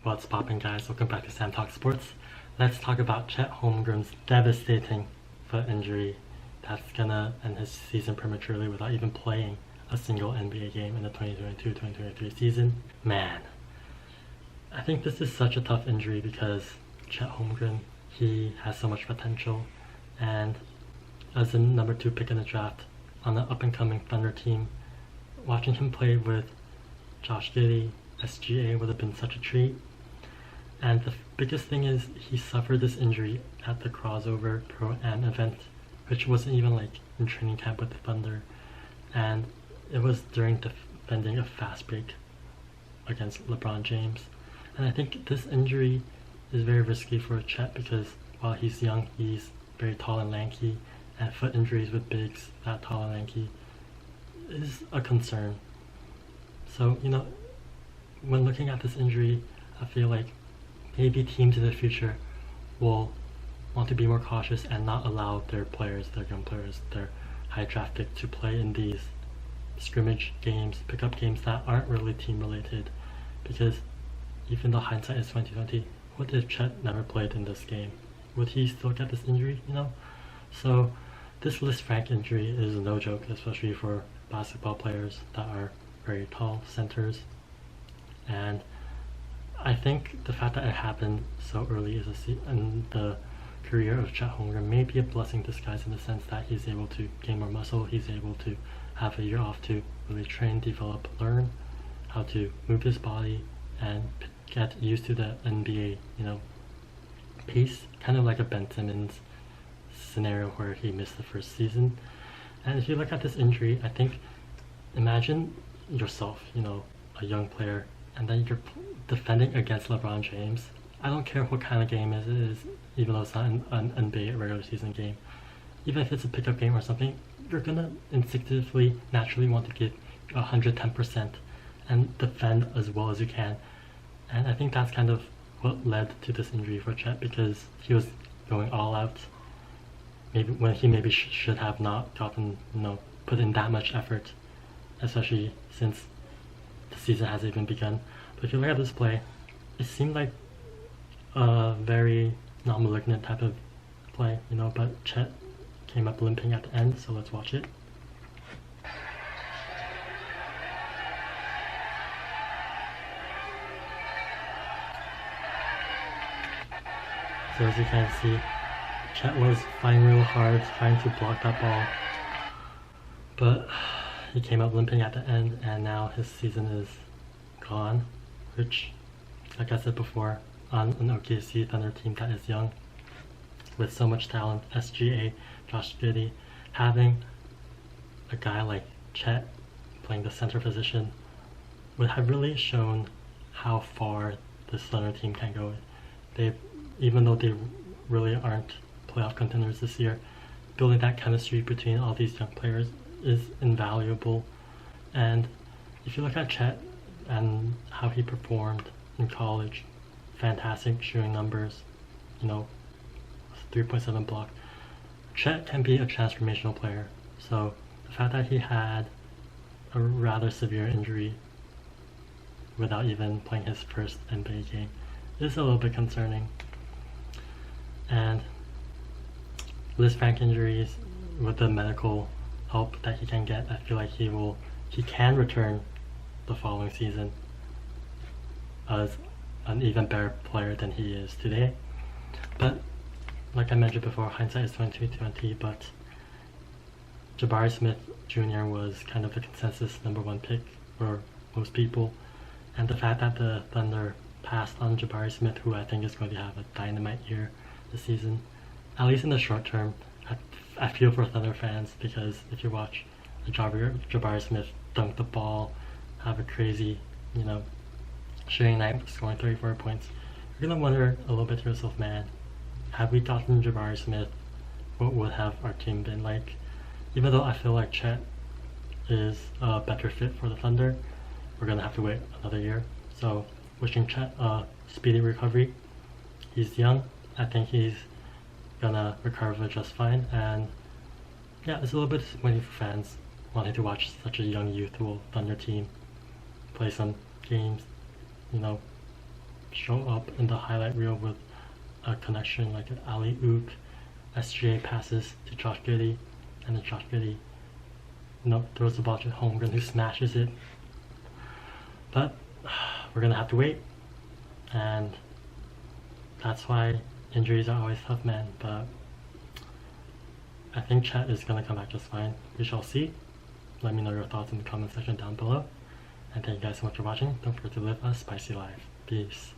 What's poppin', guys? Welcome back to Sam Talk Sports. Let's talk about Chet Holmgren's devastating foot injury that's gonna end his season prematurely without even playing a single NBA game in the 2022-2023 season. Man, I think this is such a tough injury because Chet Holmgren, he has so much potential, and as the number 2 pick in the draft on the up-and-coming Thunder team, watching him play with Josh Giddey, SGA would have been such a treat. And the biggest thing is he suffered this injury at the CrawsOver Pro-Am event, which wasn't even like in training camp with the Thunder, and it was during defending a fast break against Lebron James. And I think this injury is very risky for Chet because while he's young, he's very tall and lanky, and foot injuries with bigs that tall and lanky is a concern. So, when looking at this injury, I feel like maybe teams in the future will want to be more cautious and not allow their young players, their high draft pick to play in these scrimmage games, pickup games that aren't really team related. Because even though hindsight is 2020, what if Chet never played in this game? Would he still get this injury, So this Lisfranc injury is no joke, especially for basketball players that are very tall centers. And I think the fact that it happened so early in the career of Chet Holmgren may be a blessing disguised in the sense that he's able to gain more muscle, he's able to have a year off to really train, develop, learn how to move his body and get used to the NBA, pace, kind of like a Ben Simmons scenario where he missed the first season. And if you look at this injury, I think, imagine yourself, a young player, and then you're defending against LeBron James. I don't care what kind of game it is, even though it's not an NBA regular season game. Even if it's a pickup game or something, you're gonna instinctively, naturally want to give 110% and defend as well as you can. And I think that's kind of what led to this injury for Chet, because he was going all out. Maybe when he should have not gotten, put in that much effort, especially since the season hasn't even begun. But if you look at this play, it seemed like a very non-malignant type of play, but Chet came up limping at the end, so let's watch it. So as you can see, Chet was fighting real hard, trying to block that ball, but he came up limping at the end, and now his season is gone, which, like I said before, on an OKC Thunder team that is young, with so much talent, SGA, Josh Giddey, having a guy like Chet playing the center position would have really shown how far this Thunder team can go. Even though they really aren't playoff contenders this year, building that chemistry between all these young players is invaluable. And if you look at Chet and how he performed in college, fantastic shooting numbers, 3.7 block. Chet can be a transformational player. So the fact that he had a rather severe injury without even playing his first NBA game is a little bit concerning. And Lisfranc injuries, with the medical help that he can get, I feel like he can return the following season as an even better player than he is today. But like I mentioned before, hindsight is 2020, but Jabari Smith Jr. was kind of the consensus number 1 pick for most people, and the fact that the Thunder passed on Jabari Smith, who I think is going to have a dynamite year this season, at least in the short term, I feel for Thunder fans, because if you watch Jabari Smith dunk the ball, have a crazy, shooting night, scoring 34 points, you're gonna wonder a little bit to yourself, man, had we gotten Jabari Smith, what would have our team been like? Even though I feel like Chet is a better fit for the Thunder, we're gonna have to wait another year. So wishing Chet a speedy recovery. He's young. I think he's gonna recover just fine, and yeah, it's a little bit disappointing for fans wanting to watch such a young, youthful Thunder team play some games, show up in the highlight reel with a connection like an alley-oop, SGA passes to Josh Giddey, and then Josh Giddey throws the ball to Holmgren, who smashes it. But we're gonna have to wait, and that's why injuries are always tough, man. But I think Chet is gonna come back just fine. We shall see. Let me know your thoughts in the comment section down below. And thank you guys so much for watching. Don't forget to live a spicy life. Peace.